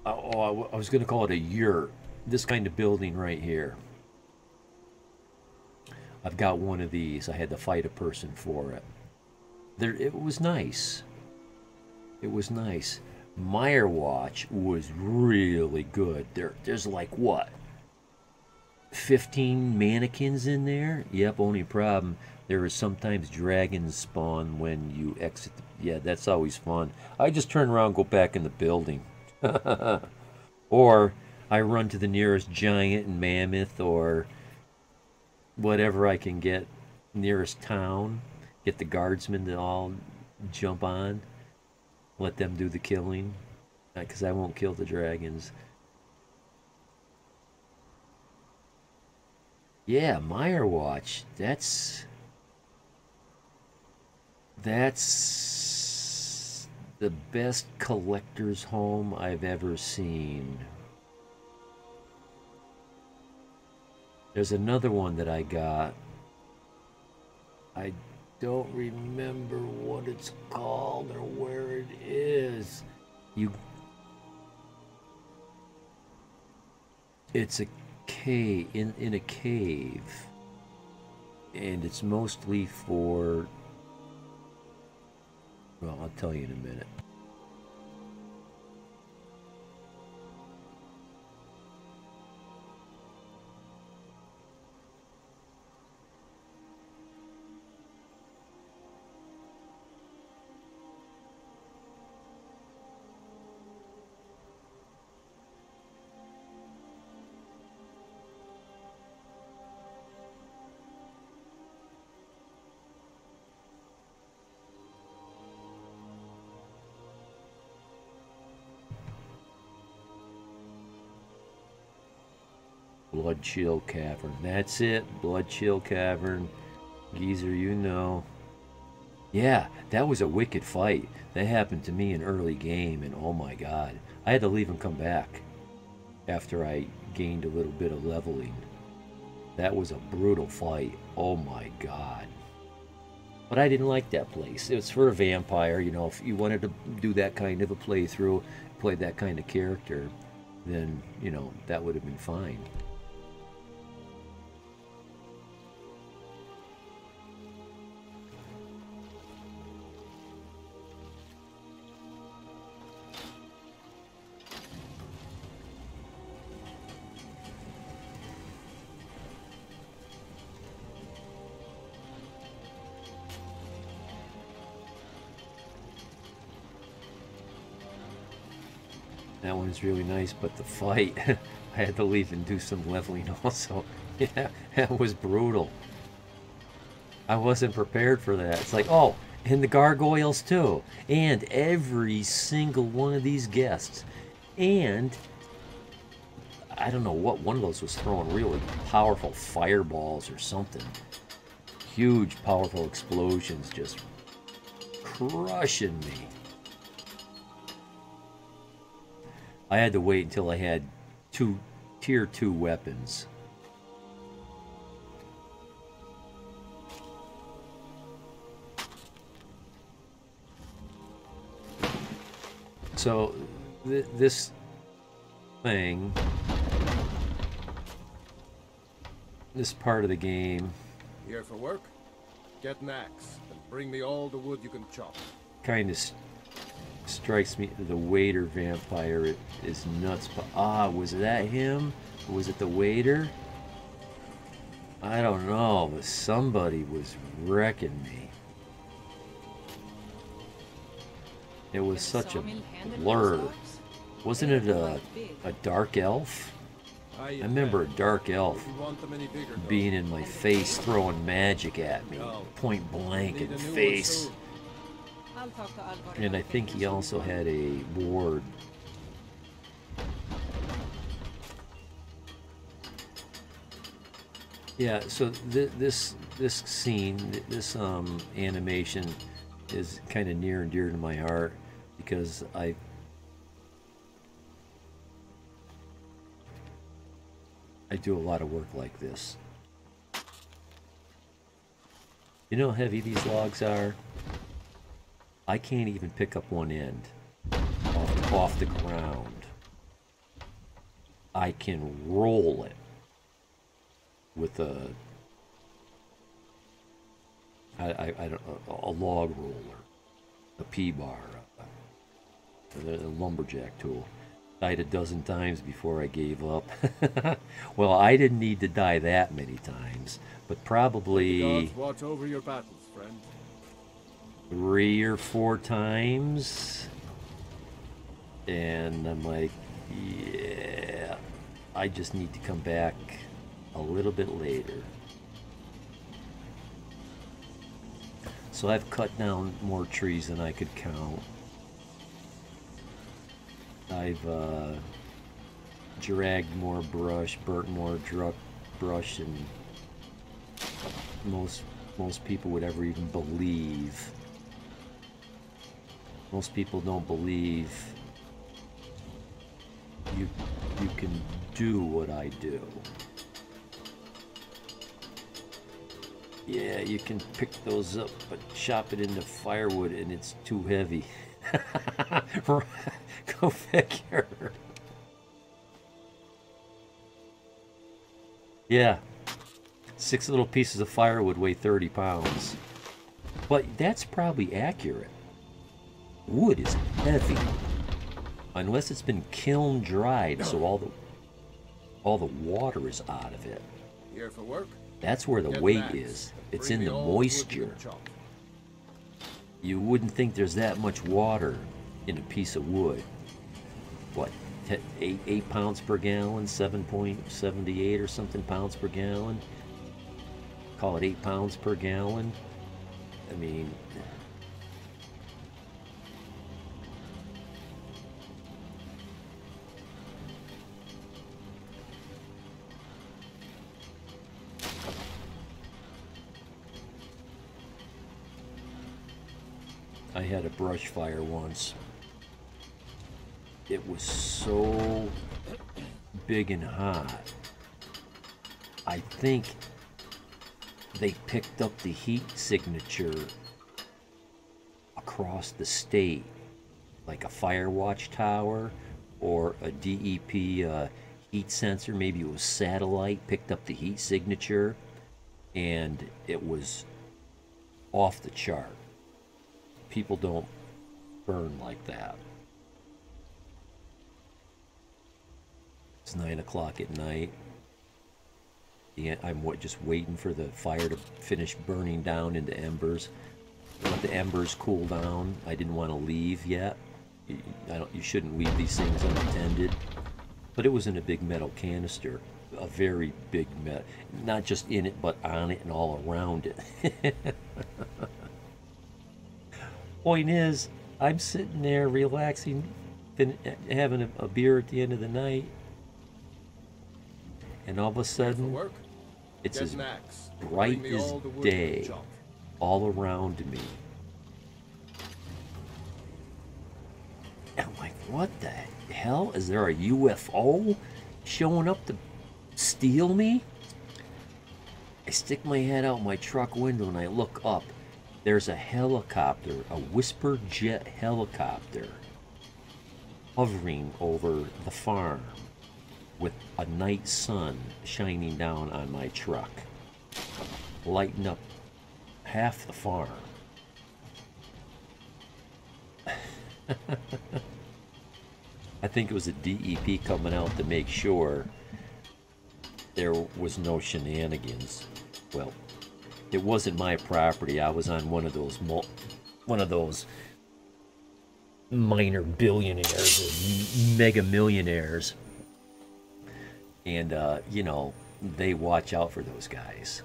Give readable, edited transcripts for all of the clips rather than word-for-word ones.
I was going to call it a yurt. This kind of building right here. I've got one of these. I had to fight a person for it. There, it was nice. It was nice. Meyer Watch was really good. There's like what? 15 mannequins in there? Yep, only problem. There is sometimes dragons spawn when you exit. Yeah, that's always fun. I just turn around and go back in the building. Or I run to the nearest giant and mammoth or whatever I can get nearest town. Get the guardsmen to all jump on. Let them do the killing. Because I won't kill the dragons. Yeah, Meyer Watch. That's the best collector's home I've ever seen. There's another one that I got. I don't remember what it's called or where it is. It's a cave in a cave. And it's mostly for, well, I'll tell you in a minute. Blood Chill Cavern. That's it. Blood Chill Cavern. Geezer, you know. Yeah, that was a wicked fight. That happened to me in early game, and oh my god. I had to leave and come back after I gained a little bit of leveling. That was a brutal fight. Oh my god. But I didn't like that place. It was for a vampire, you know, if you wanted to do that kind of a playthrough, play that kind of character, then, you know, that would have been fine. That one is really nice, but the fight, I had to leave and do some leveling also. Yeah, that was brutal. I wasn't prepared for that. It's like, oh, and the gargoyles too. And every single one of these guests. And I don't know what one of those was throwing really powerful fireballs or something. Huge, powerful explosions just crushing me. I had to wait until I had two tier 2 weapons. So this thing, this part of the game, here for work? Get an axe and bring me all the wood you can chop. kind of strikes me. The waiter vampire is nuts. But was that him? Was it the waiter? I don't know, but somebody was wrecking me. It was such a blur. Wasn't it a dark elf? I remember a dark elf being in my face, throwing magic at me, point blank in the face. And I think he also had a ward. Yeah, so this scene, this animation is kind of near and dear to my heart because I do a lot of work like this. You know how heavy these logs are? I can't even pick up one end off the ground. I can roll it with I don't know, a log roller, a P-bar, a lumberjack tool. Died a dozen times before I gave up. Well, I didn't need to die that many times, but probably The gods watch over your battles, friend. 3 or 4 times. And I'm like, yeah, I just need to come back a little bit later. So I've cut down more trees than I could count. I've dragged more brush, burnt more brush than most people would ever even believe. Most people don't believe you can do what I do. Yeah, you can pick those up, but chop it into firewood and it's too heavy. Go figure. Yeah. 6 little pieces of firewood weigh 30 pounds. But that's probably accurate. Wood is heavy. Unless it's been kiln dried, so all the water is out of it. Here for work? That's where the weight is. It's in the moisture. You wouldn't think there's that much water in a piece of wood. What, 8 pounds per gallon, 7.78 or something pounds per gallon? Call it 8 pounds per gallon. I mean, I had a brush fire once. It was so big and hot. I think they picked up the heat signature across the state, like a fire watch tower or a DEP heat sensor. Maybe it was satellite, picked up the heat signature, and it was off the chart. People don't burn like that. It's 9 o'clock at night. I'm just waiting for the fire to finish burning down into embers. Let the embers cool down. I didn't want to leave yet. You shouldn't leave these things unattended. But it was in a big metal canister. A very big metal. Not just in it, but on it and all around it. Point is, I'm sitting there relaxing, having a beer at the end of the night, and all of a sudden, it's as bright as day all around me. And I'm like, what the hell? Is there a UFO showing up to steal me? I stick my head out my truck window and I look up. There's a helicopter, a whisper jet helicopter, hovering over the farm with a night sun shining down on my truck, lighting up half the farm. I think it was a DEP coming out to make sure there was no shenanigans. Well, it wasn't my property. I was on one of those minor billionaires or mega millionaires, and you know, they watch out for those guys.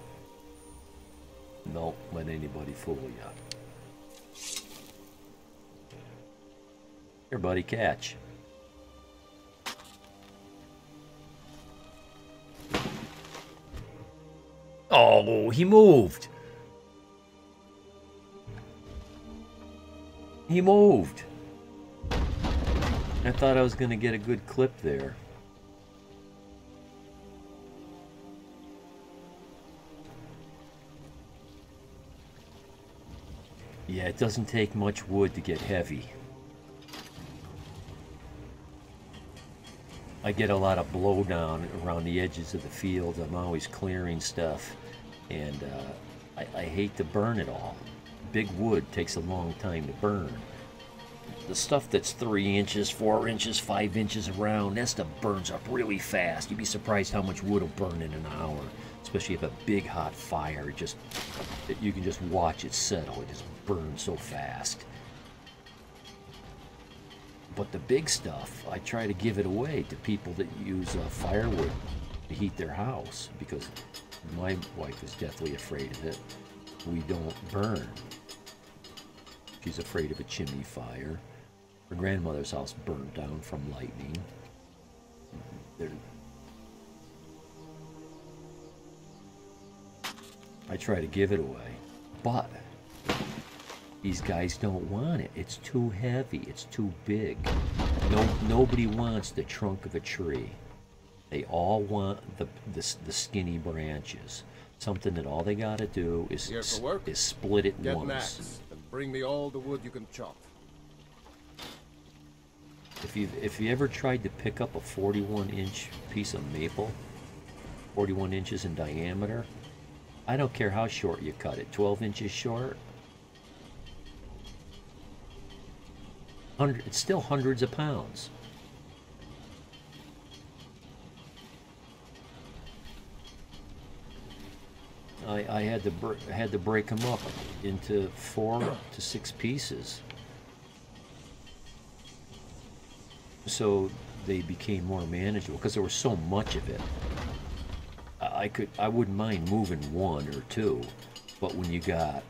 Don't let anybody fool you. Here, buddy, catch. Oh, he moved. He moved. I thought I was going to get a good clip there. Yeah, it doesn't take much wood to get heavy. I get a lot of blowdown around the edges of the fields. I'm always clearing stuff, and I hate to burn it all. Big wood takes a long time to burn. The stuff that's 3 inches, 4 inches, 5 inches around, that stuff burns up really fast. You'd be surprised how much wood will burn in an hour, especially if a big hot fire. You can just watch it settle. It just burns so fast. But the big stuff, I try to give it away to people that use firewood to heat their house, because my wife is deathly afraid of it. We don't burn. She's afraid of a chimney fire. Her grandmother's house burned down from lightning. I try to give it away, but these guys don't want it. It's too heavy. It's too big. Nobody wants the trunk of a tree. They all want the skinny branches. Something that all they got to do is split it Get once. an axe and bring me all the wood you can chop. If you ever tried to pick up a 41-inch piece of maple, 41 inches in diameter, I don't care how short you cut it, 12 inches short, it's still hundreds of pounds. I had to break them up into 4 to 6 pieces, so they became more manageable, because there was so much of it. I wouldn't mind moving 1 or 2, but when you got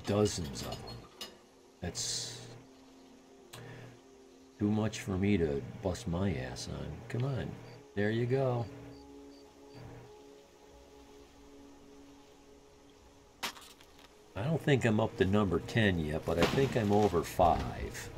dozens of them, that's too much for me to bust my ass on. Come on, there you go. I don't think I'm up to number 10 yet, but I think I'm over 5.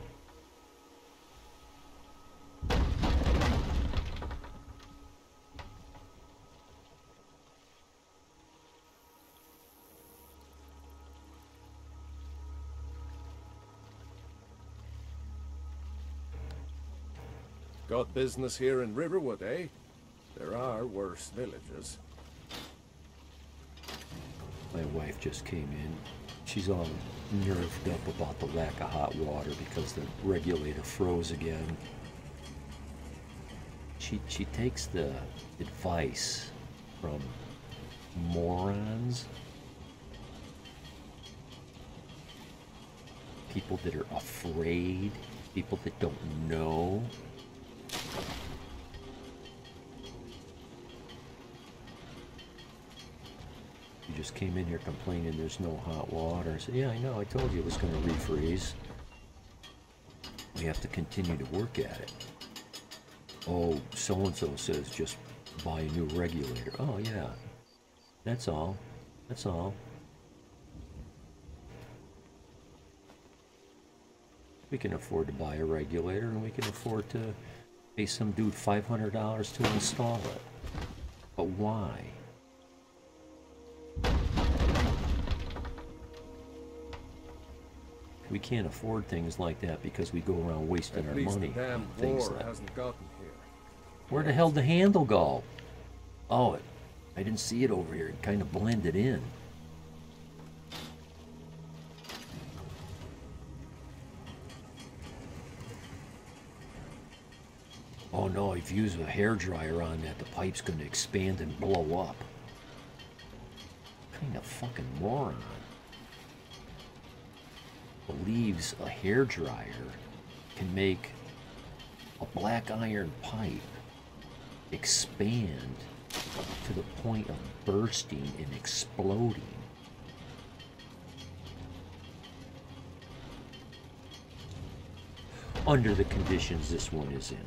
Got business here in Riverwood, eh? There are worse villages. My wife just came in. She's all nerved up about the lack of hot water because the regulator froze again. She takes the advice from morons, people that are afraid, people that don't know. You just came in here complaining there's no hot water. I said, yeah, I know, I told you it was going to refreeze. We have to continue to work at it. Oh, so-and-so says just buy a new regulator. Oh, yeah. That's all. That's all. We can afford to buy a regulator, and we can afford to pay some dude $500 to install it. But why? We can't afford things like that because we go around wasting our money on things like that. Hasn't gotten here. Where the hell did the handle go? Oh, I didn't see it over here. It kind of blended in. Oh no, if you use a hairdryer on that, the pipe's going to expand and blow up. What kind of fucking moron believes a hairdryer can make a black iron pipe expand to the point of bursting and exploding? Under the conditions this one is in.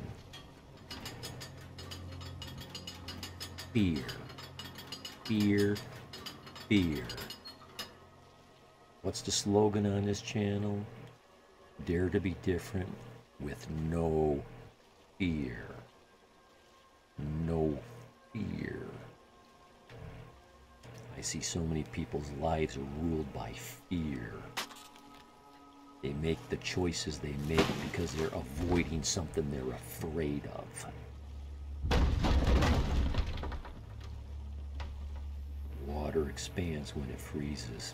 Fear. Fear. Fear. What's the slogan on this channel? Dare to be different with no fear. No fear. I see so many people's lives are ruled by fear. They make the choices they make because they're avoiding something they're afraid of. Water expands when it freezes.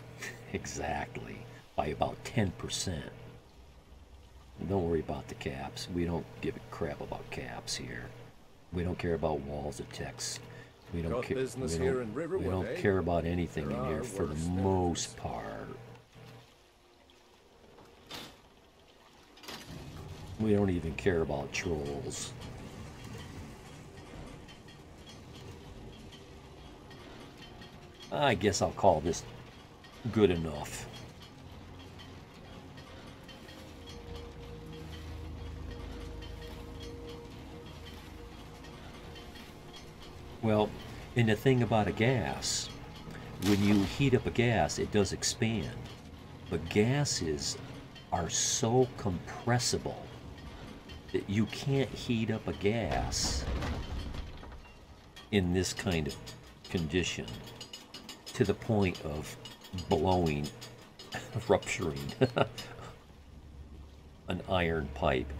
Exactly. By about 10%. Don't worry about the caps. We don't give a crap about caps here. We don't care about walls of text. We don't care. We don't care about anything in here for the most part. We don't even care about trolls. I guess I'll call this good enough. Well, and the thing about a gas, when you heat up a gas, it does expand. But gases are so compressible that you can't heat up a gas in this kind of condition to the point of blowing, rupturing an iron pipe.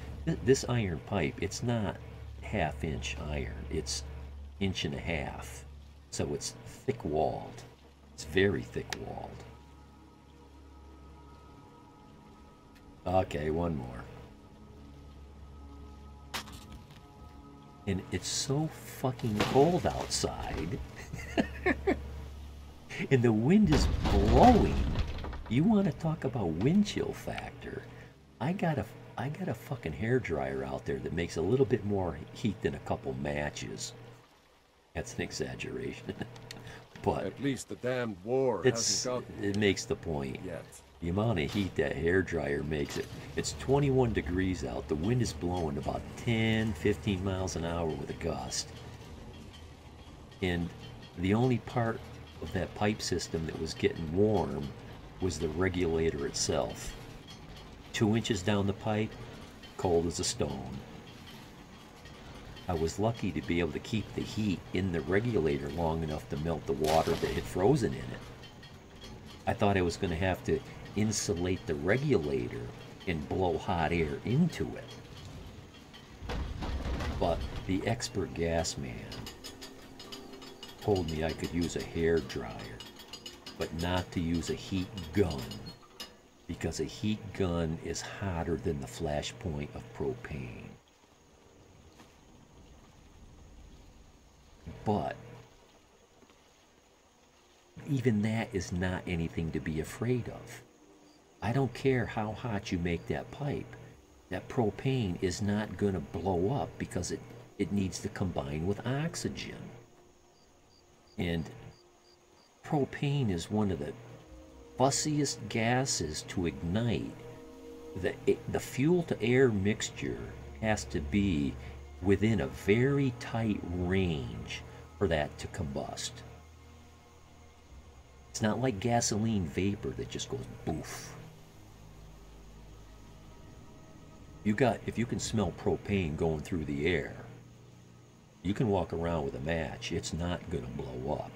This iron pipe, it's not half-inch iron, it's 1.5 inches, so it's thick-walled. It's very thick-walled. Okay, one more. And it's so fucking cold outside. And the wind is blowing. You want to talk about wind chill factor? I got a fucking hairdryer out there that makes a little bit more heat than a couple matches. That's an exaggeration. But at least the damn war hasn't gotten it makes the point. Yet. The amount of heat that hairdryer makes it. It's 21 degrees out. The wind is blowing about 10-15 miles an hour with a gust. And the only part of that pipe system that was getting warm was the regulator itself. 2 inches down the pipe, cold as a stone. I was lucky to be able to keep the heat in the regulator long enough to melt the water that had frozen in it. I thought I was going to have to insulate the regulator and blow hot air into it. But the expert gas man told me I could use a hair dryer, but not to use a heat gun, because a heat gun is hotter than the flash point of propane. But even that is not anything to be afraid of. I don't care how hot you make that pipe. That propane is not going to blow up because it needs to combine with oxygen. And propane is one of the fussiest gases to ignite. The fuel-to-air mixture has to be within a very tight range for that to combust. It's not like gasoline vapor that just goes boof. If you can smell propane going through the air, you can walk around with a match. It's not going to blow up.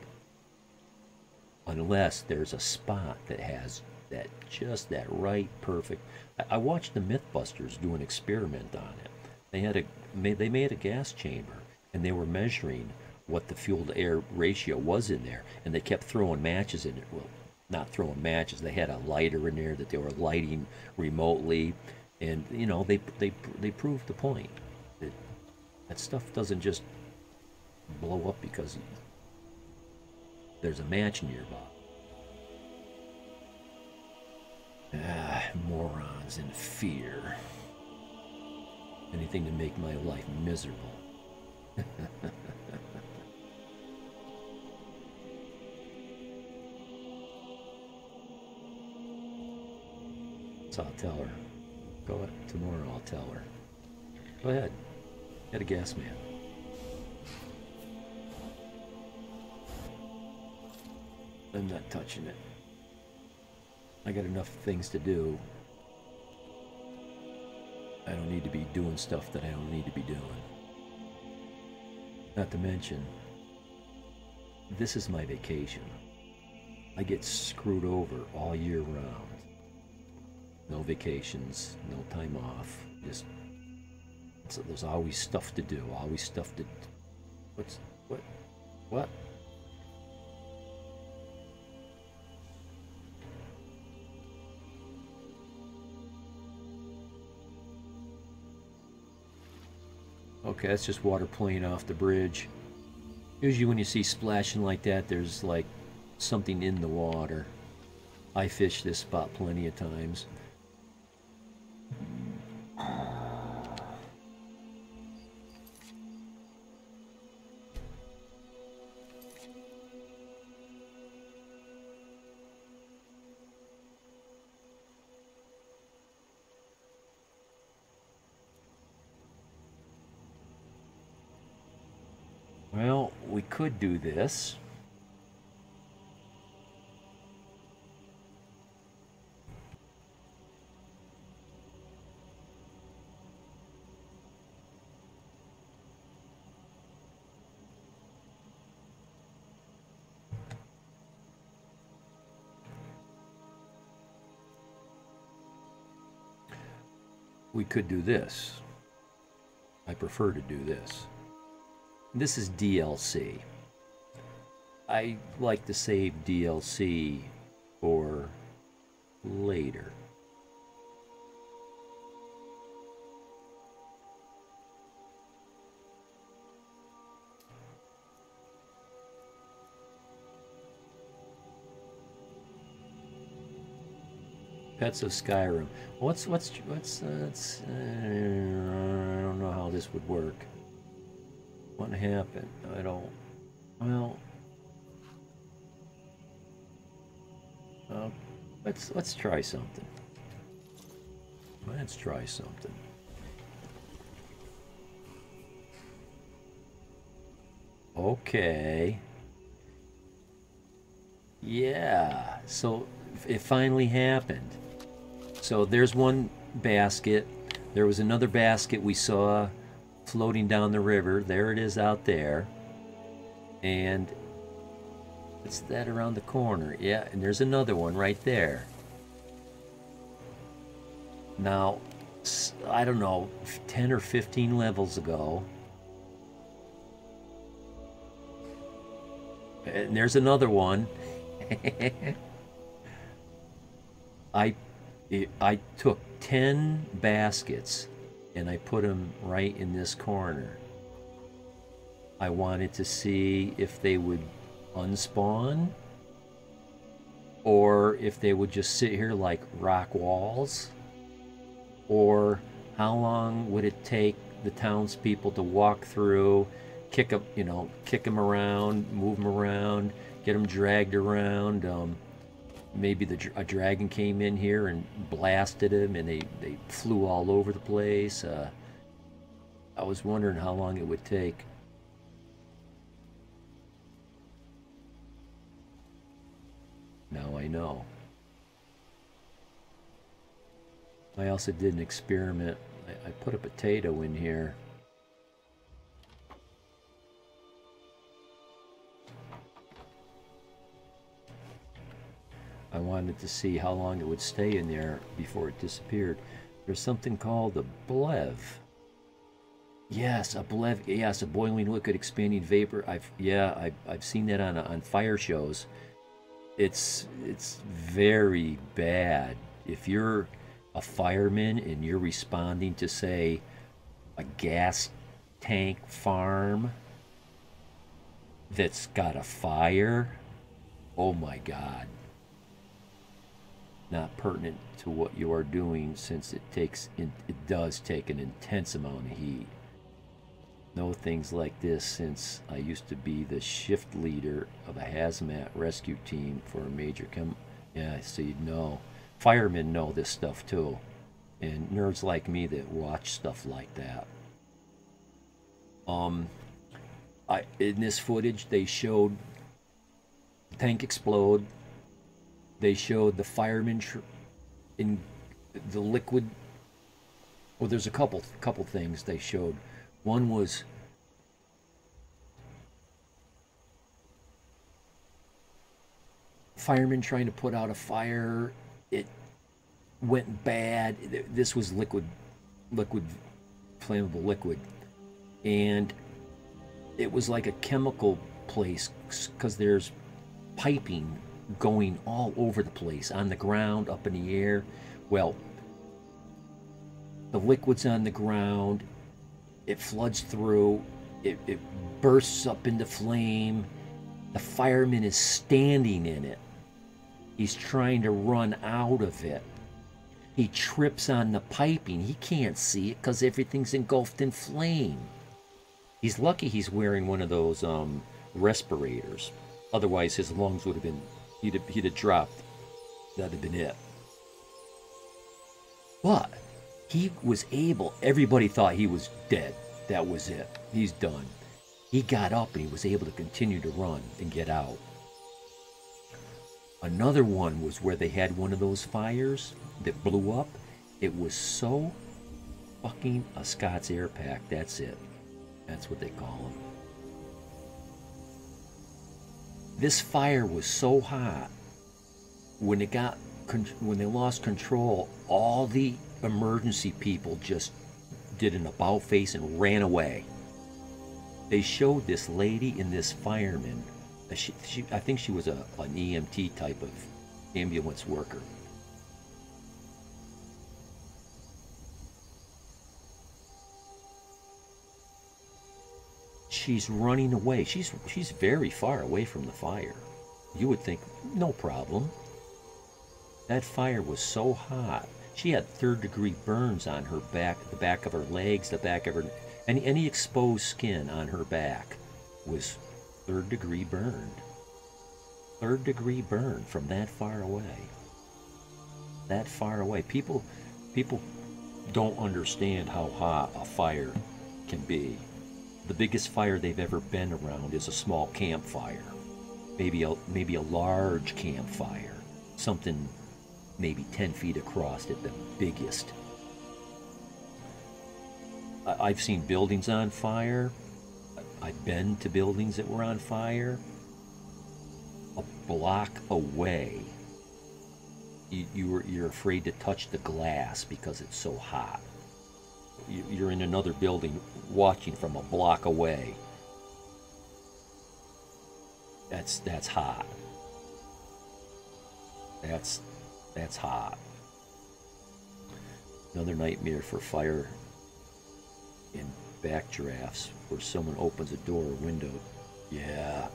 Unless there's a spot that has just that right perfect. I watched the Mythbusters do an experiment on it. They made a gas chamber, and they were measuring what the fuel to air ratio was in there, and they kept throwing matches in it. Well, not throwing matches. They had a lighter in there that they were lighting remotely, and you know they proved the point that stuff doesn't just blow up because there's a match nearby. Morons in fear. Anything to make my life miserable. So I'll tell her. Go ahead. Tomorrow I'll tell her. Go ahead. Get a gas man. I'm not touching it. I got enough things to do. I don't need to be doing stuff that I don't need to be doing. Not to mention, this is my vacation. I get screwed over all year round. No vacations, no time off. Just so there's always stuff to do. Always stuff to. What's what? What? Okay, that's just water playing off the bridge. Usually when you see splashing like that, there's like something in the water. I fished this spot plenty of times. Well, we could do this. We could do this. I prefer to do this. This is DLC. I like to save DLC for later. Pets of Skyrim. What's I don't know how this would work. What happened? I don't. Well, let's try something. Let's try something. Okay. Yeah. So it finally happened. So there's one basket. There was another basket we saw floating down the river. There it is out there. And it's that around the corner. Yeah, and there's another one right there. Now, I don't know, 10 or 15 levels ago. And there's another one. I took 10 baskets and I put them right in this corner. I wanted to see if they would unspawn or if they would just sit here like rock walls, or how long would it take the townspeople to walk through, kick them around, move them around, get them dragged around. Maybe a dragon came in here and blasted him and they flew all over the place. I was wondering how long it would take. Now I know. I also did an experiment. I put a potato in here. I wanted to see how long it would stay in there before it disappeared. There's something called a blev. Yes, a blev. Yes, a boiling liquid expanding vapor. I've seen that on fire shows. It's very bad. If you're a fireman and you're responding to, say, a gas tank farm that's got a fire, oh my God. Not pertinent to what you are doing, since it does take an intense amount of heat. Know things like this since I used to be the shift leader of a hazmat rescue team for a major yeah, so you'd know. Firemen know this stuff too, and nerds like me that watch stuff like that. In this footage they showed the tank explode. They showed the firemen in the liquid. Well, there's a couple things they showed. One was firemen trying to put out a fire. went bad. This was liquid, flammable liquid, and it was like a chemical place because there's piping going all over the place, on the ground, up in the air. Well, the liquid's on the ground, it floods through, it bursts up into flame. The fireman is standing in it. He's trying to run out of it. He trips on the piping. He can't see it because everything's engulfed in flame. He's lucky he's wearing one of those respirators. Otherwise, his lungs would have been, he'd have dropped. That'd have been it. But he was able, everybody thought he was dead. That was it. He's done. He got up and he was able to continue to run and get out. Another one was where they had one of those fires that blew up. It was so fucking a Scott's air pack. That's it. That's what they call them. This fire was so hot, when they lost control, all the emergency people just did an about face and ran away. They showed this lady and this fireman. I think she was an EMT type of ambulance worker. She's running away. She's very far away from the fire. You would think, no problem. That fire was so hot. She had third-degree burns on her back, the back of her legs, the back of her... Any exposed skin on her back was third-degree burned. Third-degree burn from that far away. That far away. People don't understand how hot a fire can be. The biggest fire they've ever been around is a small campfire. Maybe a large campfire. Something maybe 10 feet across at the biggest. I've seen buildings on fire. I've been to buildings that were on fire. A block away, you're afraid to touch the glass because it's so hot. You're in another building watching from a block away. That's hot. That's hot. Another nightmare for fire in backdrafts, where someone opens a door or window. Yeah,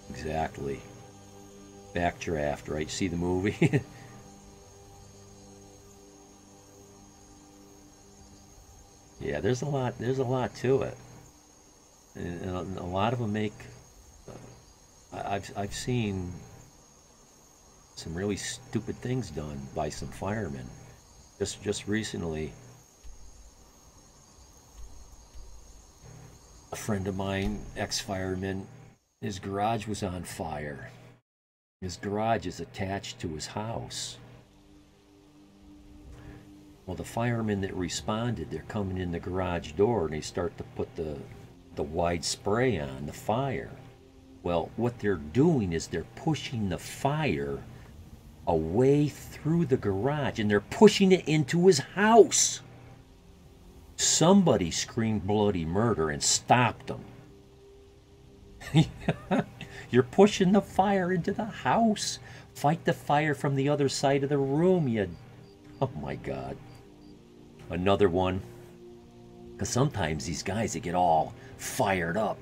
exactly. Backdraft, right? See the movie? Yeah, there's a lot to it, and a lot of them make. I've seen some really stupid things done by some firemen. Just recently, a friend of mine, ex-fireman, his garage was on fire. His garage is attached to his house. Well, the firemen that responded, they're coming in the garage door and they start to put the wide spray on the fire. Well, what they're doing is they're pushing the fire away through the garage and they're pushing it into his house. Somebody screamed bloody murder and stopped them. You're pushing the fire into the house. Fight the fire from the other side of the room, you... Oh my God. Another one. Because sometimes these guys, they get all fired up.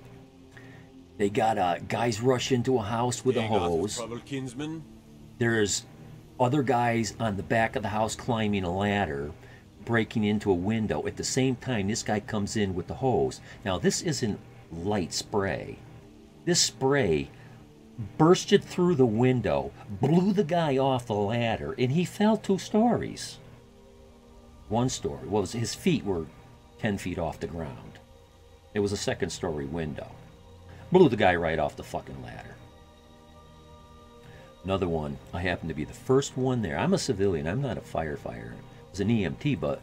They got guys rush into a house with a hose. There's other guys on the back of the house climbing a ladder, breaking into a window. At the same time, this guy comes in with the hose. Now, this isn't light spray. This spray bursted through the window, blew the guy off the ladder, and he fell 2 stories. One story was his feet were 10 feet off the ground. It was a 2nd-story window. Blew the guy right off the fucking ladder. Another one, I happened to be the first one there. I'm a civilian, I'm not a firefighter. I was an EMT, but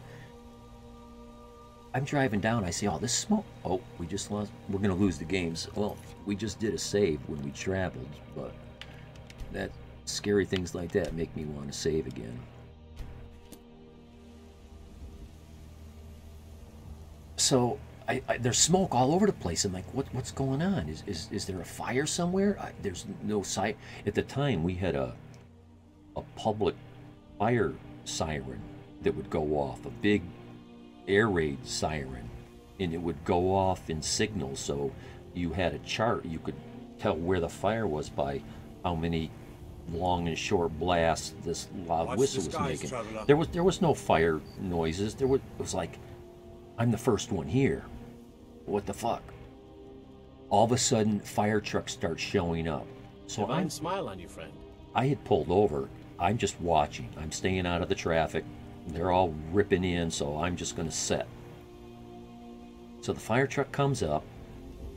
I'm driving down, I see all this smoke. Oh, we just lost, we're gonna lose the games. Well, we just did a save when we traveled, but that scary things like that make me want to save again. So there's smoke all over the place. I'm like, what's going on? Is there a fire somewhere? There's no sight. At the time, we had a public fire siren that would go off, a big air raid siren, and it would go off in signals. So you had a chart. You could tell where the fire was by how many long and short blasts this loud whistle was making. There was no fire noises. It was like, I'm the first one here. What the fuck? All of a sudden, fire trucks start showing up. So Divine smile on you, friend. I had pulled over. I'm just watching. I'm staying out of the traffic. They're all ripping in, so I'm just going to sit. So the fire truck comes up,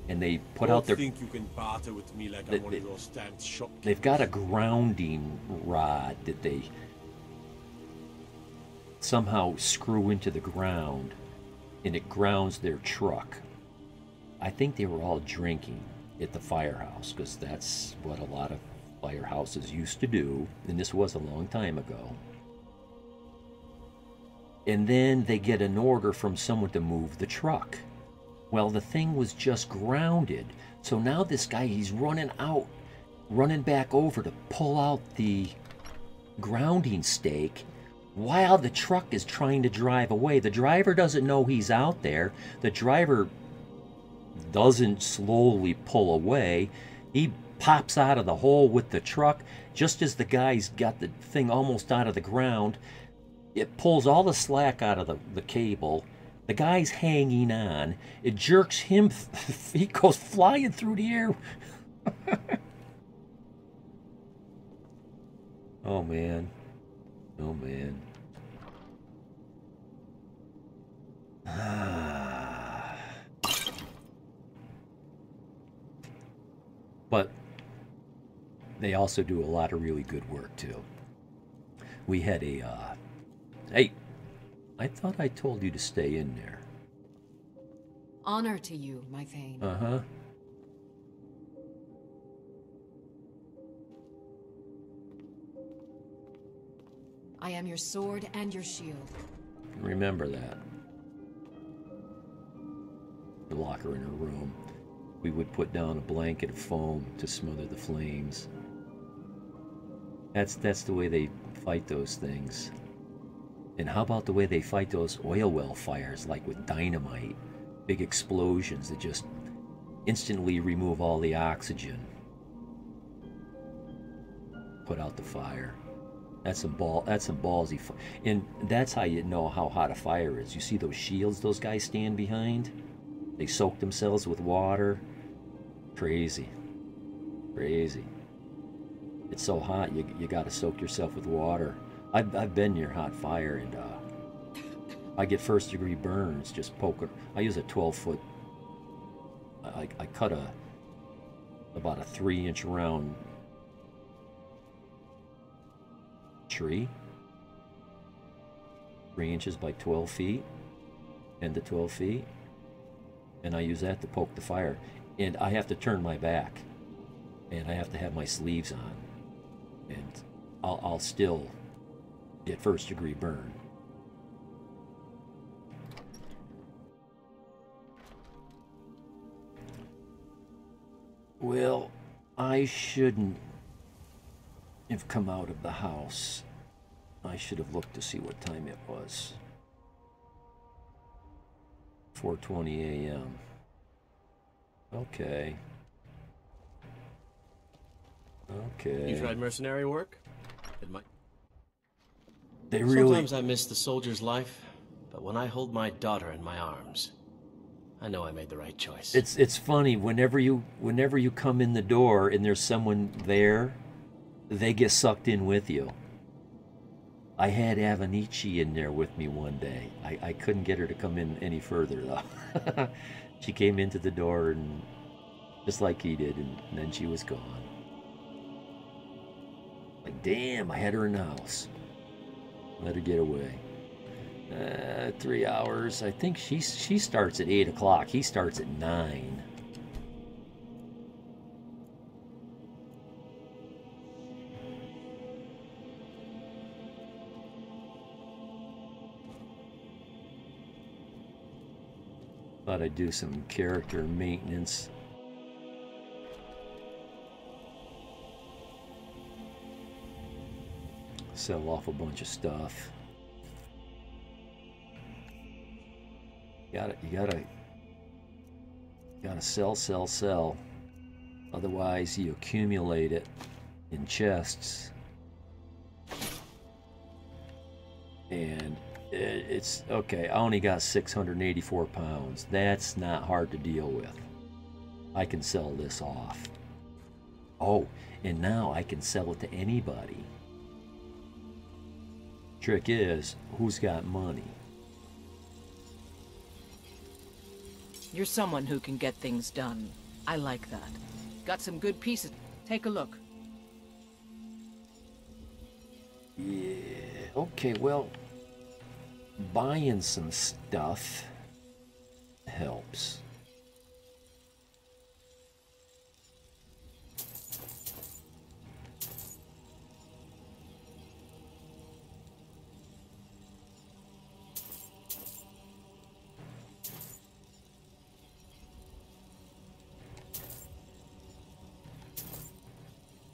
and they put out their... think you can barter with me like I'm one of those damn shopkeepers. They've got a grounding rod that they somehow screw into the ground, and it grounds their truck. I think they were all drinking at the firehouse, because that's what a lot of firehouses used to do, and this was a long time ago. And then they get an order from someone to move the truck. Well, the thing was just grounded, so now this guy, he's running back over to pull out the grounding stake while the truck is trying to drive away. The driver doesn't know he's out there. The driver doesn't slowly pull away. He pops out of the hole with the truck. Just as the guy's got the thing almost out of the ground, it pulls all the slack out of the cable. The guy's hanging on. It jerks him. He goes flying through the air. Oh, man. Oh, man. But they also do a lot of really good work, too. We had a... hey, I thought I told you to stay in there. Honor to you, my Thane. Uh-huh. I am your sword and your shield. Remember that. The locker in her room. We would put down a blanket of foam to smother the flames. That's the way they fight those things. And how about the way they fight those oil well fires, like with dynamite? Big explosions that just instantly remove all the oxygen. Put out the fire. That's some ballsy. And that's how you know how hot a fire is. You see those shields those guys stand behind? They soak themselves with water. Crazy. Crazy. It's so hot, you gotta soak yourself with water. I've been near hot fire, and I get first-degree burns just poking. I use a 12-foot. I cut about a 3-inch round tree, 3 inches by 12 feet, 10 to 12 feet, and I use that to poke the fire. And I have to turn my back, and I have to have my sleeves on, and I'll still get first-degree burn. Well, I shouldn't have come out of the house. I should have looked to see what time it was. 4:20 a.m. Okay. Okay. You tried mercenary work? It might. They really... Sometimes I miss the soldier's life, but when I hold my daughter in my arms, I know I made the right choice. It's funny, whenever you come in the door and there's someone there, they get sucked in with you. I had Avanici in there with me one day. I couldn't get her to come in any further, though. She came into the door, and just like he did, and then she was gone. Like, damn, I had her in the house. Let her get away. 3 hours. I think she starts at 8 o'clock. He starts at 9. Thought I'd do some character maintenance. Sell off a bunch of stuff. You gotta sell. Otherwise you accumulate it in chests. And it's okay. I only got 684 pounds. That's not hard to deal with. I can sell this off. Oh, and now I can sell it to anybody. Trick is, who's got money? You're someone who can get things done. I like that. Got some good pieces. Take a look. Yeah, okay, well, buying some stuff helps.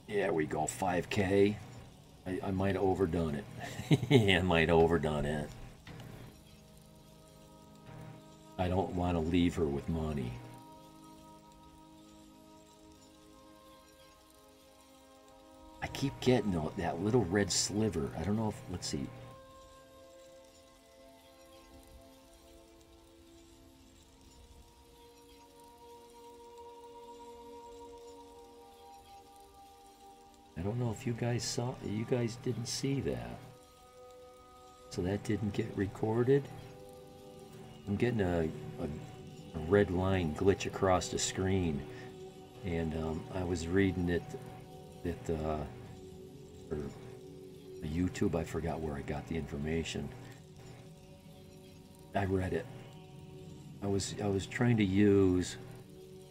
There we go, 5K. I might have overdone it. Yeah, I might have overdone it. I don't want to leave her with money. I keep getting that little red sliver. I don't know if, let's see. I don't know if you guys saw, you guys didn't see that. So that didn't get recorded. I'm getting a red line glitch across the screen. And I was reading it or YouTube, I forgot where I got the information. I read it. I was trying to use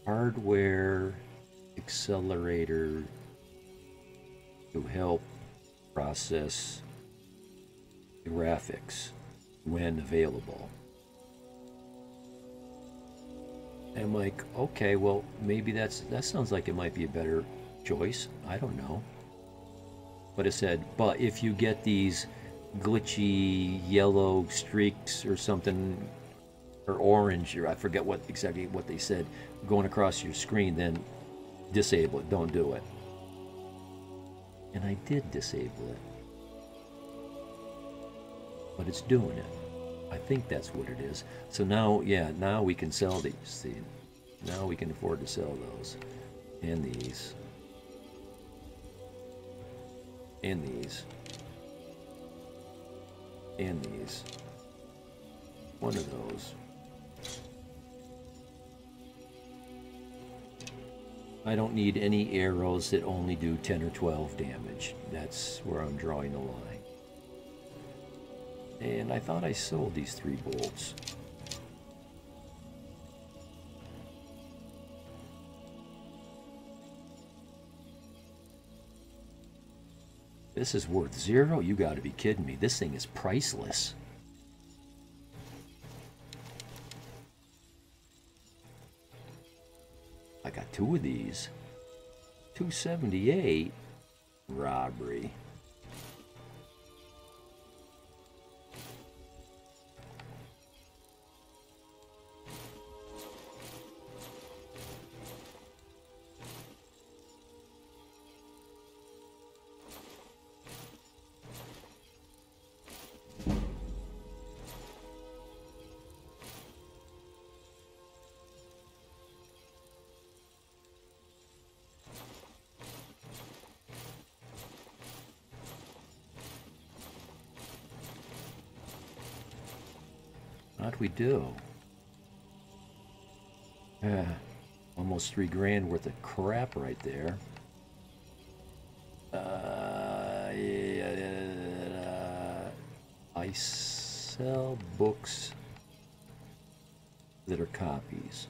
hardware accelerator to help process graphics when available. And I'm like, okay, well, maybe that sounds like it might be a better choice. I don't know. But it said, but if you get these glitchy yellow streaks or something, or orange, or I forget exactly what they said, going across your screen, then disable it. Don't do it. And I did disable it. But it's doing it. I think that's what it is. So now, yeah, now we can sell these. See, now we can afford to sell those. And these. And these. And these. One of those. I don't need any arrows that only do 10 or 12 damage. That's where I'm drawing the line. And I thought I sold these 3 bolts. This is worth 0? You gotta be kidding me. This thing is priceless. I got 2 of these. 278. Robbery. How'd we do? Almost 3 grand worth of crap right there. I sell books that are copies.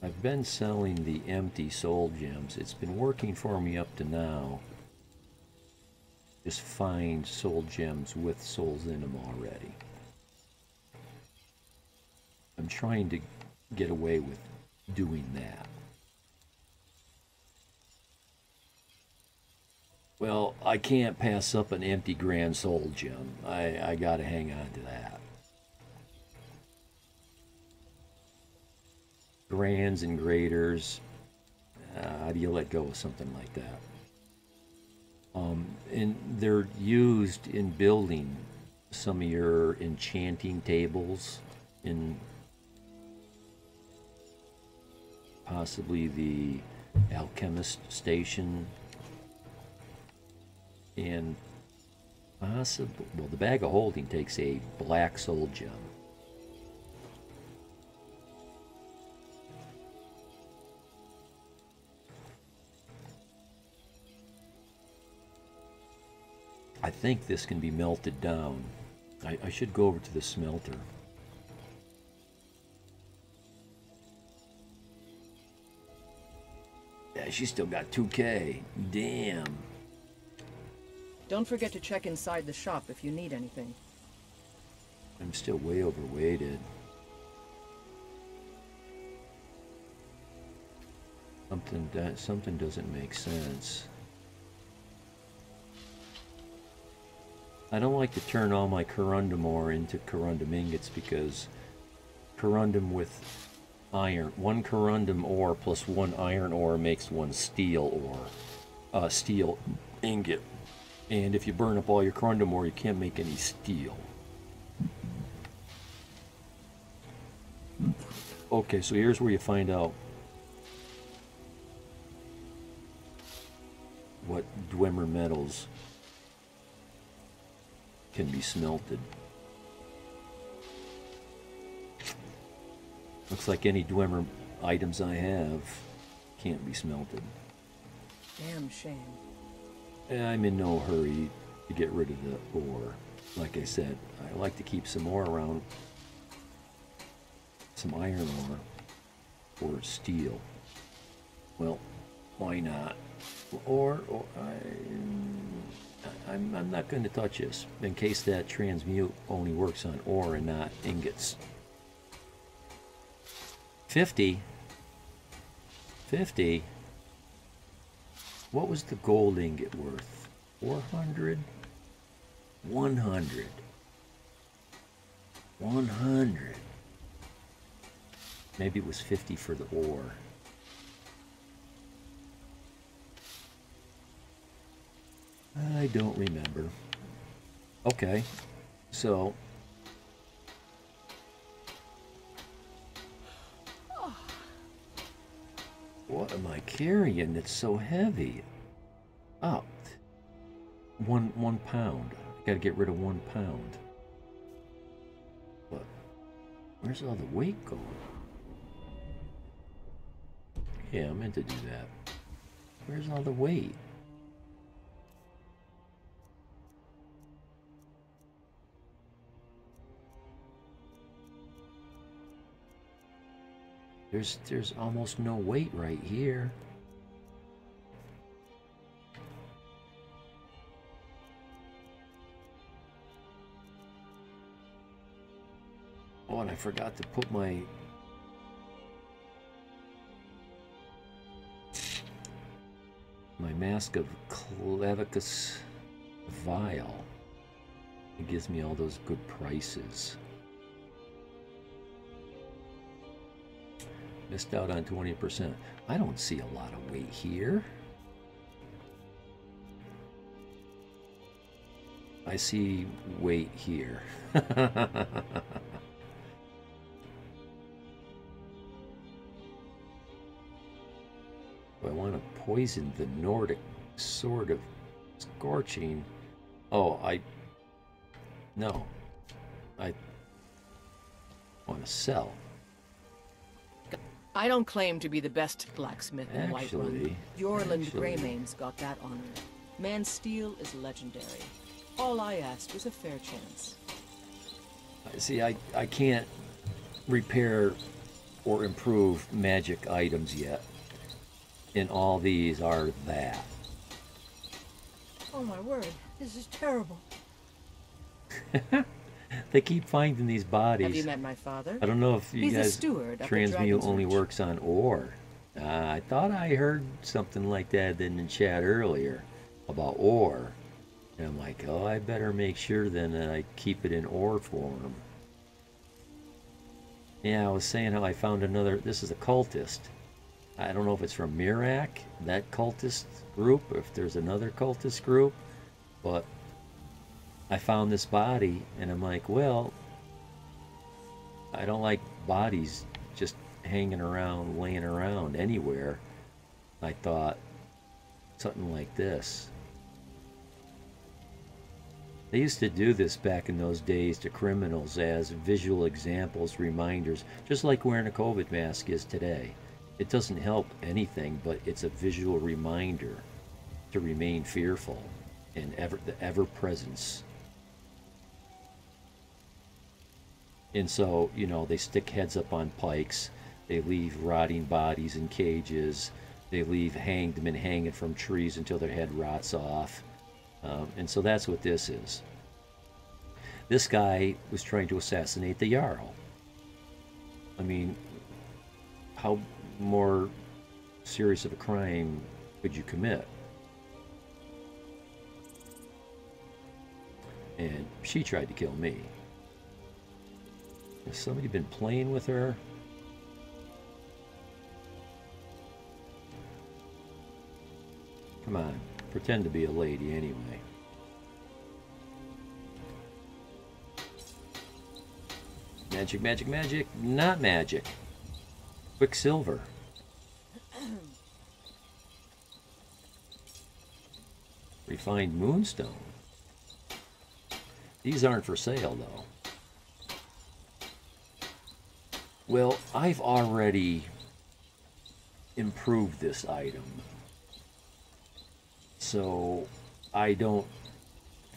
I've been selling the empty soul gems. It's been working for me up to now. Just find soul gems with souls in them already. I'm trying to get away with doing that. Well, I can't pass up an empty grand soul gem. I gotta hang on to that. Grands and graders, how do you let go of something like that? And they're used in building some of your enchanting tables in possibly the alchemist station, and possibly, well, the bag of holding takes a black soul gem. I think this can be melted down. I should go over to the smelter. Yeah, she's still got 2K. Damn. Don't forget to check inside the shop if you need anything. I'm still way overweighted. Something doesn't make sense. I don't like to turn all my corundum ore into corundum ingots because corundum with iron, one corundum ore plus one iron ore makes one steel ore, steel ingot. And if you burn up all your corundum ore, you can't make any steel. Okay, so here's where you find out what Dwemer metals can be smelted. Looks like any Dwemer items I have can't be smelted. Damn shame. I'm in no hurry to get rid of the ore. Like I said, I like to keep some ore around, some iron ore or steel. Well, why not? Or I'm not going to touch this in case that transmute only works on ore and not ingots. 50. What was the gold ingot worth? 400? 100. 100. Maybe it was 50 for the ore. I don't remember. Okay, so what am I carrying that's so heavy? Oh, 1 pound. I gotta get rid of 1 pound. But where's all the weight going? Yeah, I meant to do that. Where's all the weight? There's almost no weight right here. Oh, and I forgot to put my mask of Clavicus vial. It gives me all those good prices. Missed out on 20%. I don't see a lot of weight here. I see weight here. Do I want to poison the Nordic sword of scorching? Oh, no. I want to sell. I don't claim to be the best blacksmith in Whiterun. Yorland Greymane's got that honor. Man steel is legendary. All I asked was a fair chance. See, I can't repair or improve magic items yet. And all these are that. Oh my word, this is terrible. They keep finding these bodies. Have you met my father? I don't know if you He's guys... a steward up at Transmute Dragon's only Reach. works on ore. I thought I heard something like that in the chat earlier about ore. And I'm like, oh, I better make sure then that I keep it in ore form. Yeah, I was saying how I found another... This is a cultist. I don't know if it's from Mirak, that cultist group, or if there's another cultist group. But I found this body, and I'm like, well, I don't like bodies just hanging around, laying around anywhere. I thought something like this. They used to do this back in those days to criminals as visual examples, reminders, just like wearing a COVID mask is today. It doesn't help anything, but it's a visual reminder to remain fearful and the ever-presence. And so, you know, they stick heads up on pikes. They leave rotting bodies in cages. They leave hanged men hanging from trees until their head rots off. And so that's what this is. This guy was trying to assassinate the Jarl. I mean, how more serious of a crime could you commit? And she tried to kill me. Has somebody been playing with her? Come on, pretend to be a lady anyway. Magic, magic, magic. Not magic. Quicksilver. Refined moonstone. These aren't for sale, though. Well, I've already improved this item. So I don't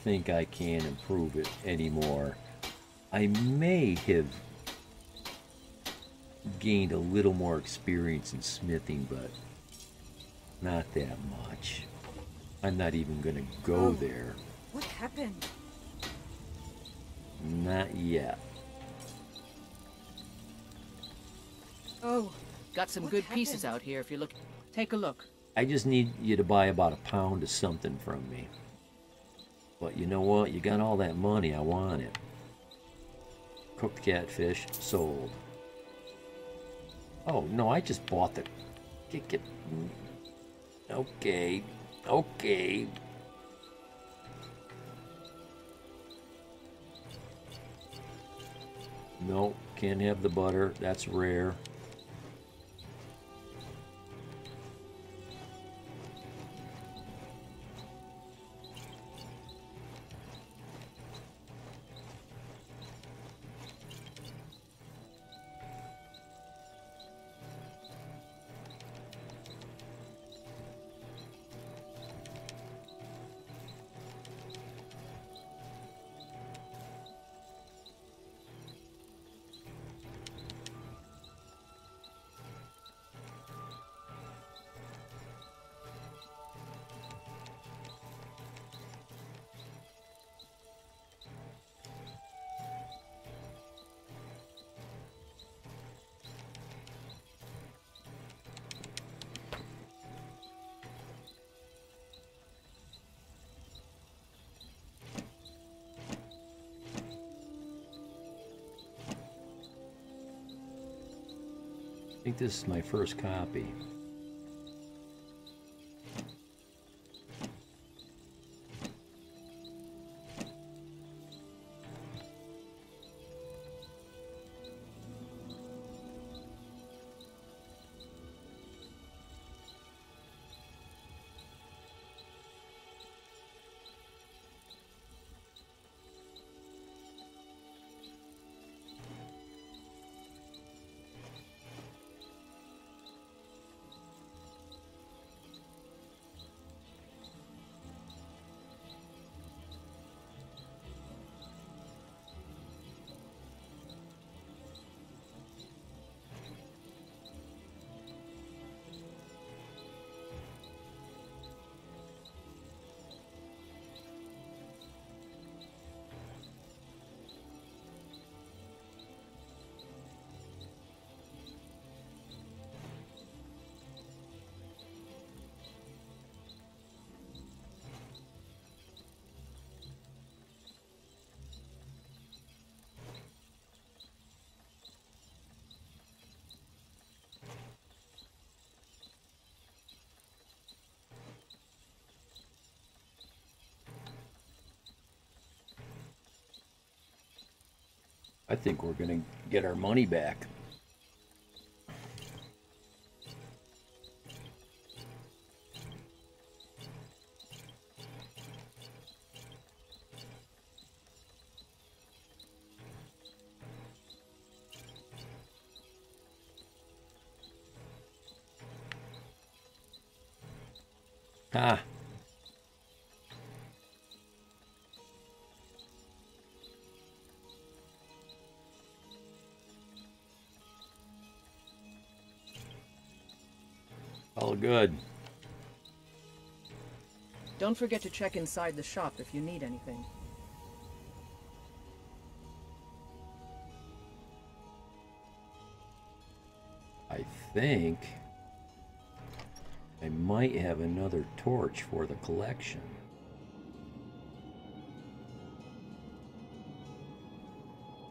think I can improve it anymore. I may have gained a little more experience in smithing, but not that much. I'm not even going to go there. What happened? Not yet. Oh, got some good pieces out here if you look. Take a look. I just need you to buy about a pound of something from me. But you know what? You got all that money. I want it. Cooked catfish, sold. Oh, no, I just bought the... Get... Okay. Okay. No, can't have the butter. That's rare. I think this is my first copy. I think we're gonna get our money back. Ah. All good. Don't forget to check inside the shop if you need anything. I think I might have another torch for the collection.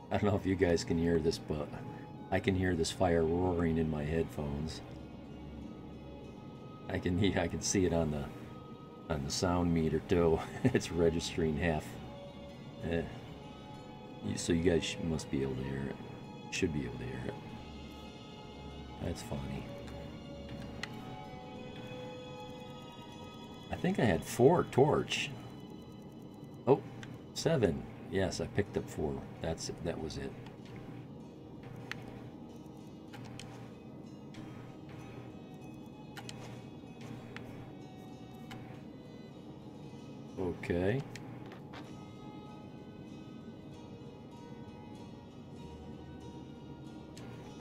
I don't know if you guys can hear this, but I can hear this fire roaring in my headphones. I can see it on the sound meter too. It's registering half. So you guys must be able to hear it. Should be able to hear it. That's funny. I think I had 4 torch. Oh, 7. Yes, I picked up 4. That was it. Okay.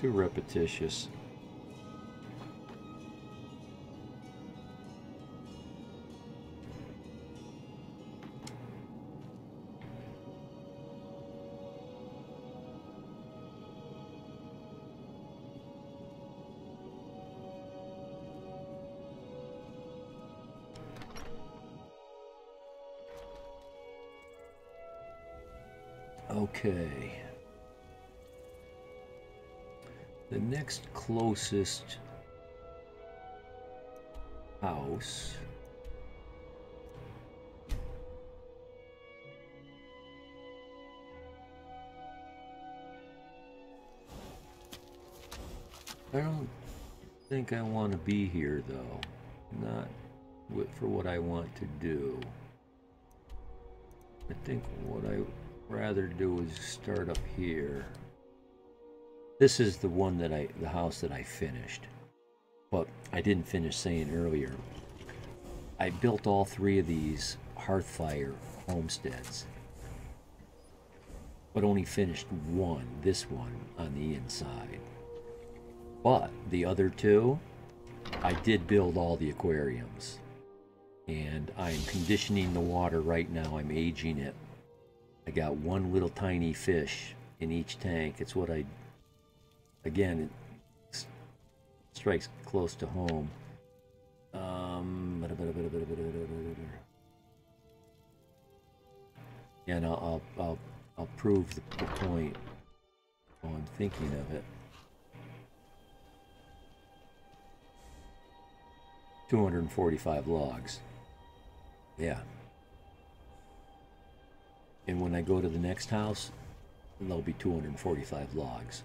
Too repetitious. Okay. The next closest house I don't think I want to be here though. Not for what I want to do. I think what I rather do is start up here. This is the one that the house that I finished, but I didn't finish saying earlier. I built all 3 of these Hearthfire homesteads, but only finished one, this one, on the inside. But the other 2, I did build all the aquariums, and I'm conditioning the water right now. I'm aging it. I got 1 little tiny fish in each tank. It's what I, again, it strikes close to home. Yeah, and I'll prove the point while I'm thinking of it. 245 logs. Yeah. And when I go to the next house, there'll be 245 logs.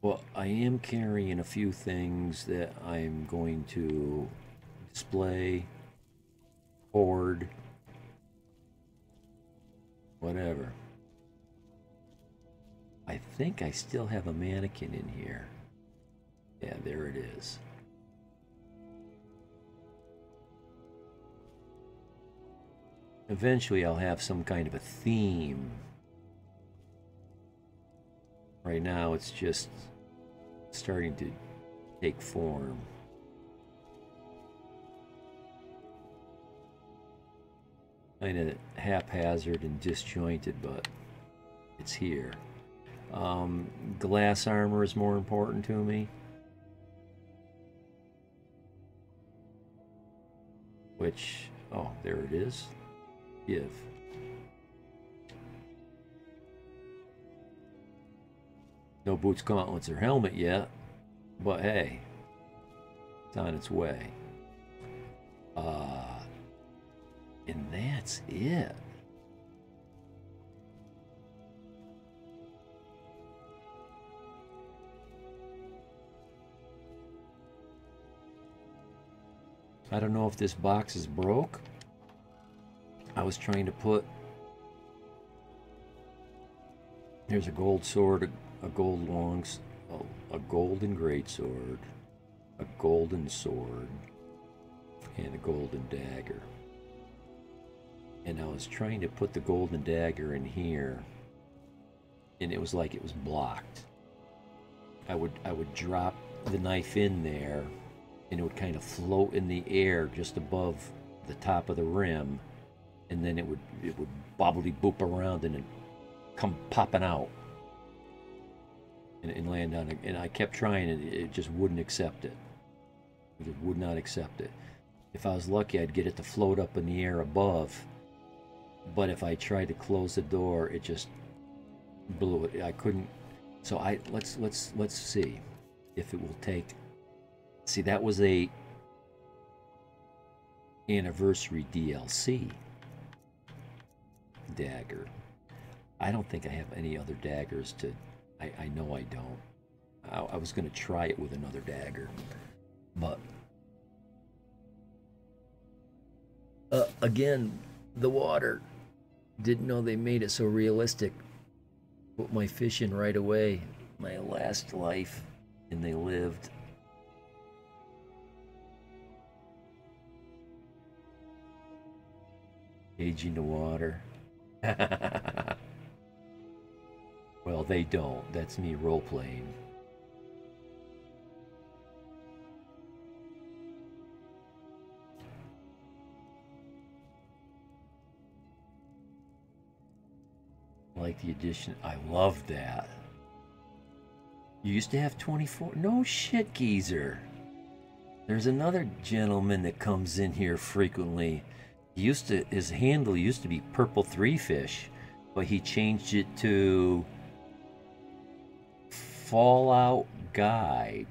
Well, I am carrying a few things that I'm going to display, hoard, whatever. I think I still have a mannequin in here. Yeah, there it is. Eventually I'll have some kind of a theme. Right now it's just starting to take form. Kind of haphazard and disjointed, but it's here. Glass armor is more important to me. Which, oh, there it is. Give. No boots, gauntlets, or helmet yet, but hey, it's on its way. And that's it. I don't know if this box is broke. I was trying to put... Here's a gold sword, a gold a golden greatsword, a golden sword, and a golden dagger. And I was trying to put the golden dagger in here, and it was like it was blocked. I would drop the knife in there, and it would kind of float in the air just above the top of the rim, and then it would bobbly boop around and then come popping out and land on it. And I kept trying, and it just wouldn't accept it. It would not accept it. If I was lucky, I'd get it to float up in the air above, but if I tried to close the door, it just blew it. I couldn't. So let's see if it will take. See, that was a anniversary DLC dagger. I don't think I have any other daggers to... I know I don't. I was going to try it with another dagger, but again, the water. Didn't know they made it so realistic. Put my fish in right away. My last life, and they lived. Aging the water. Well, they don't. That's me role-playing. Like the addition. I love that. You used to have 24? No shit, geezer. There's another gentleman that comes in here frequently. His handle used to be Purple 3 Fish, but he changed it to Fallout Guide.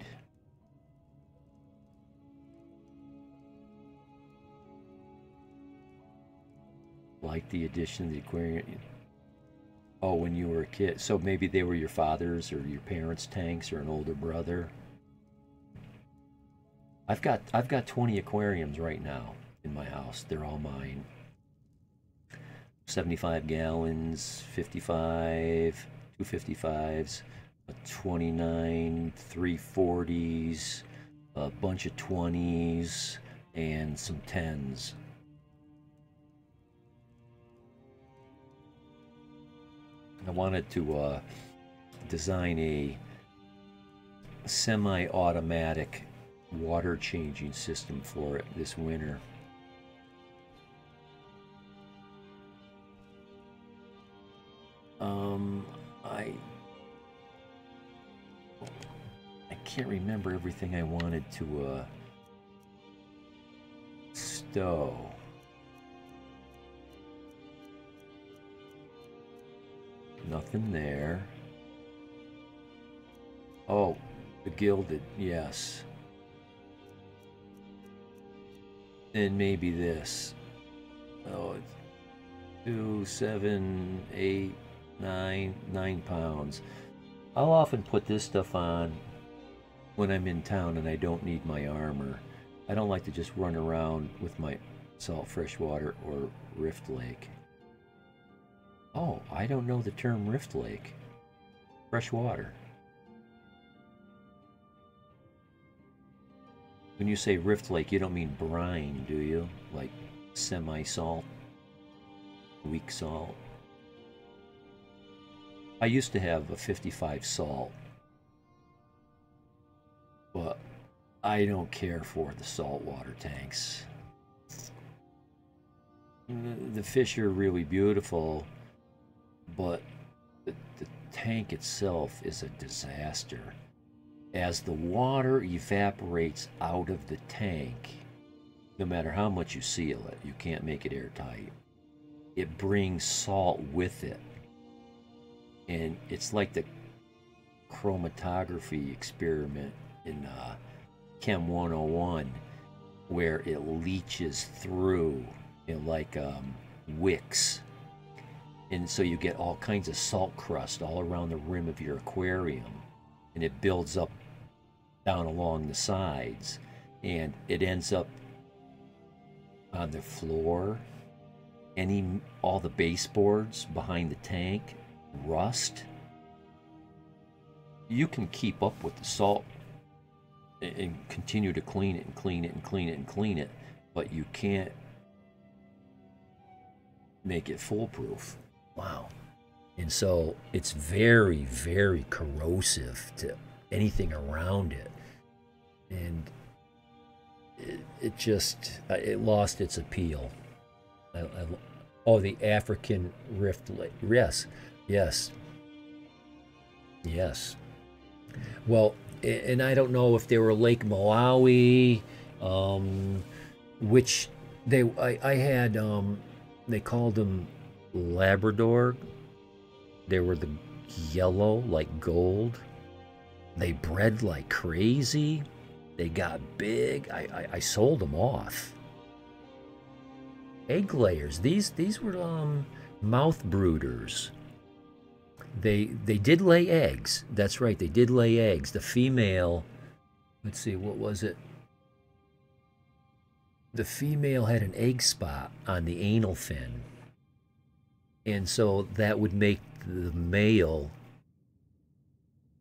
Like the addition of the aquarium. Oh, when you were a kid. So maybe they were your father's or your parents' tanks or an older brother. I've got 20 aquariums right now in my house. They're all mine. 75 gallons, 55, 255s, a 29, 340s, a bunch of 20s, and some 10s. I wanted to design a semi-automatic water changing system for it this winter. I can't remember everything I wanted to stow. Nothing there. Oh, the gilded, yes. And maybe this. Oh, it's 2, 7, 8, 9 pounds. I'll often put this stuff on when I'm in town and I don't need my armor. I don't like to just run around with my salt freshwater or Rift Lake. Oh, I don't know the term Rift Lake. Freshwater. When you say Rift Lake, you don't mean brine, do you? Like semi-salt? Weak salt? I used to have a 55 salt, but I don't care for the saltwater tanks. The fish are really beautiful, but the tank itself is a disaster. As the water evaporates out of the tank, no matter how much you seal it, you can't make it airtight. It brings salt with it. And it's like the chromatography experiment in Chem 101, where it leaches through like wicks. And so you get all kinds of salt crust all around the rim of your aquarium, and it builds up down along the sides, and it ends up on the floor. All the baseboards behind the tank rust. You can keep up with the salt and continue to clean it and clean it and clean it and clean it, but you can't make it foolproof. Wow. And so it's very, very corrosive to anything around it. And it lost its appeal. Oh, the African Rift Lake. Yes. Well, and I don't know if they were Lake Malawi, which I had, they called them Labrador. They were the yellow like gold. They bred like crazy. They got big. I sold them off. Egg layers. These were mouth brooders. They did lay eggs. That's right. They did lay eggs. The female. Let's see. What was it? The female had an egg spot on the anal fin, and so that would make the male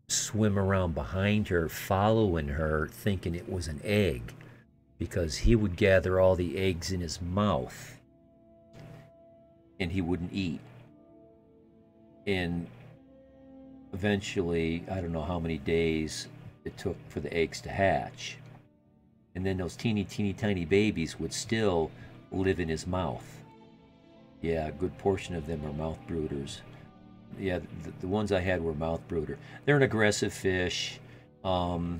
swim around behind her, following her, thinking it was an egg, because he would gather all the eggs in his mouth and he wouldn't eat. And eventually, I don't know how many days it took for the eggs to hatch, and then those teeny tiny babies would still live in his mouth. Yeah, a good portion of them are mouth brooders. Yeah, the ones I had were mouth brooder. They're an aggressive fish. I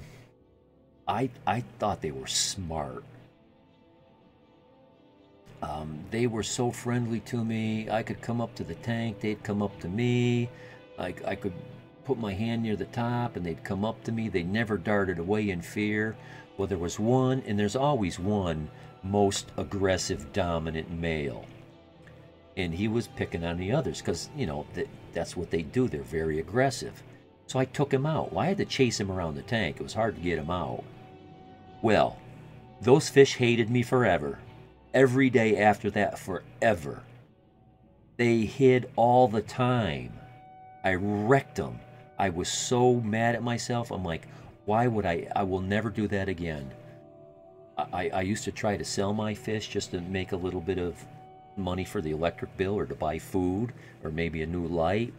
thought they were smart. They were so friendly to me. I could come up to the tank, they'd come up to me. I could put my hand near the top and they'd come up to me. They never darted away in fear. Well, there was one, and there's always one most aggressive, dominant male. And he was picking on the others because, you know, that's what they do. They're very aggressive. So I took him out. Well, I had to chase him around the tank. It was hard to get him out. Well, those fish hated me forever. Every day after that, forever. They hid all the time. I wrecked them. I was so mad at myself. I'm like, why would I will never do that again. I used to try to sell my fish just to make a little bit of money for the electric bill, or to buy food, or maybe a new light.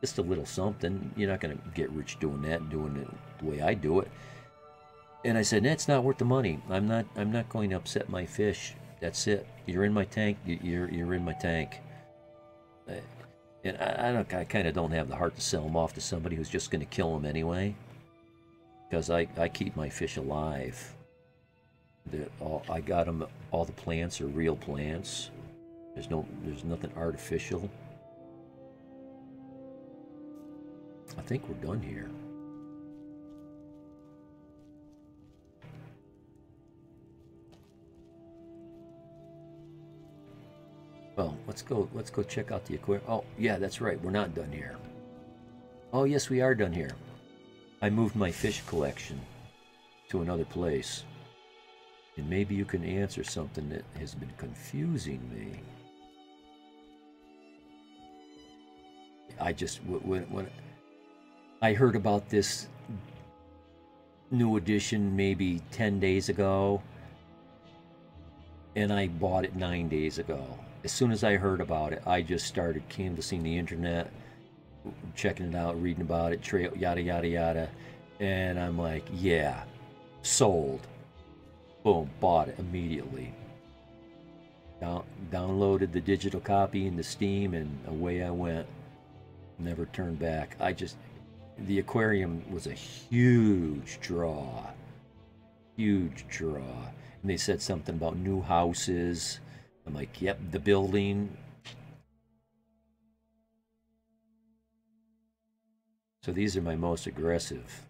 Just a little something. You're not going to get rich doing that and doing it the way I do it. And I said, that's not worth the money. I'm not going to upset my fish. That's it. You're in my tank. You're in my tank. And I kind of don't have the heart to sell them off to somebody who's just going to kill them anyway. Because I keep my fish alive. I got them. All the plants are real plants. There's nothing artificial. I think we're done here. Well, let's go check out the aquarium. Oh, yeah, that's right. We're not done here. Oh, yes, we are done here. I moved my fish collection to another place. And maybe you can answer something that has been confusing me. When I heard about this new edition maybe 10 days ago, and I bought it 9 days ago. As soon as I heard about it, I just started canvassing the internet, checking it out, reading about it, yada, yada, yada. And I'm like, yeah, sold. Boom, bought it immediately. Downloaded the digital copy into Steam, and away I went. Never turned back. The aquarium was a huge draw. Huge draw. And they said something about new houses. I'm like, yep, the building. So these are my most aggressive.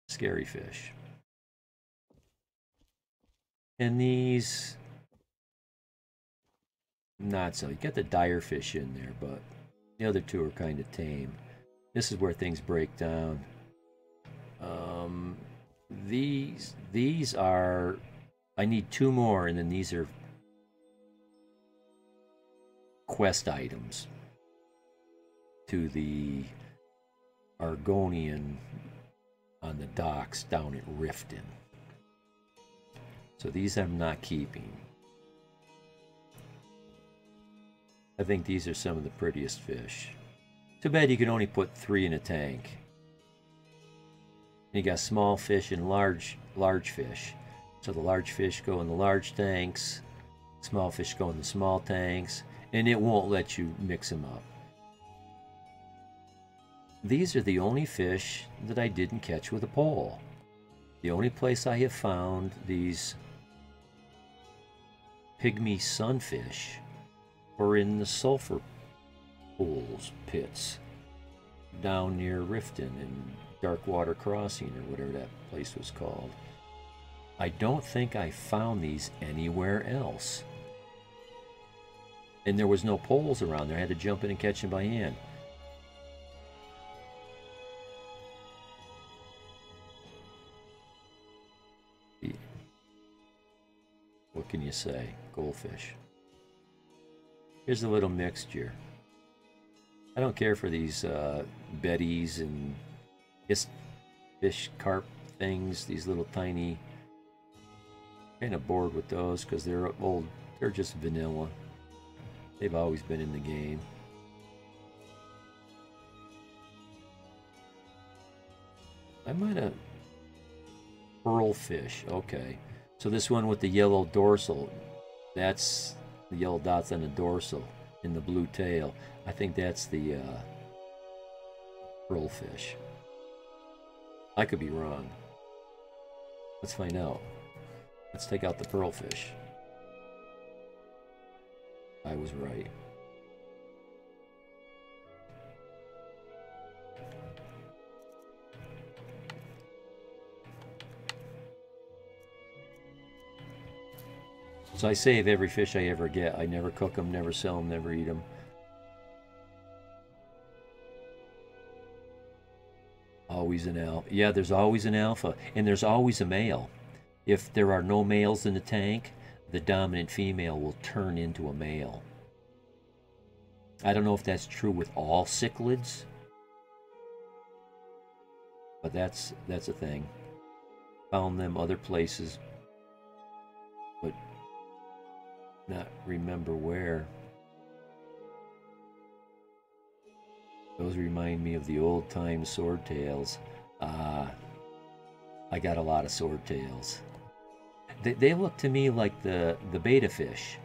Scary fish. And these, not so. You got the dire fish in there, but the other two are kind of tame. This is where things break down. These are, I need 2 more, and then these are quest items to the Argonian on the docks down at Riften. So these I'm not keeping. I think these are some of the prettiest fish. Too bad you can only put 3 in a tank. You got small fish and large fish. So the large fish go in the large tanks, small fish go in the small tanks, and it won't let you mix them up. These are the only fish that I didn't catch with a pole. The only place I have found these pygmy sunfish are in the sulfur pools, pits, down near Riften and Darkwater Crossing, or whatever that place was called. I don't think I found these anywhere else. And there was no poles around there. I had to jump in and catch them by hand. What can you say? Goldfish. Here's a little mixture. I don't care for these betties and fish carp things, these little tiny. Kind of bored with those because they're old. They're just vanilla. They've always been in the game. I might have pearlfish. Okay, so this one with the yellow dorsal, that's the yellow dots on the dorsal in the blue tail. I think that's the pearlfish. I could be wrong. Let's find out. Let's take out the pearlfish. I was right. So I save every fish I ever get. I never cook them, never sell them, never eat them. Always an alpha. Yeah, there's always an alpha. And there's always a male. If there are no males in the tank, the dominant female will turn into a male. I don't know if that's true with all cichlids, but that's a thing. Found them other places, but not remember where. Those remind me of the old time swordtails. I got a lot of swordtails. They look to me like the betta fish.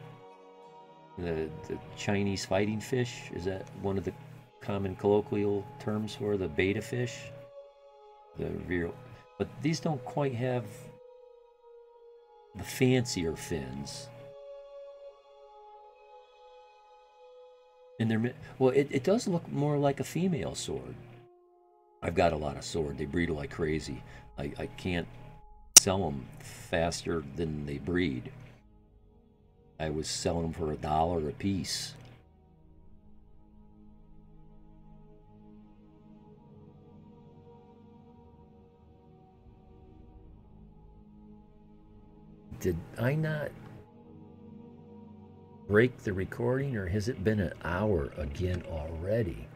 The Chinese fighting fish. Is that one of the common colloquial terms for the betta fish? The real, but these don't quite have the fancier fins. And they're, well, it does look more like a female sword. I've got a lot of sword. They breed like crazy. I can't sell them faster than they breed. I was selling them for $1 a piece. Did I not break the recording, or has it been an hour again already?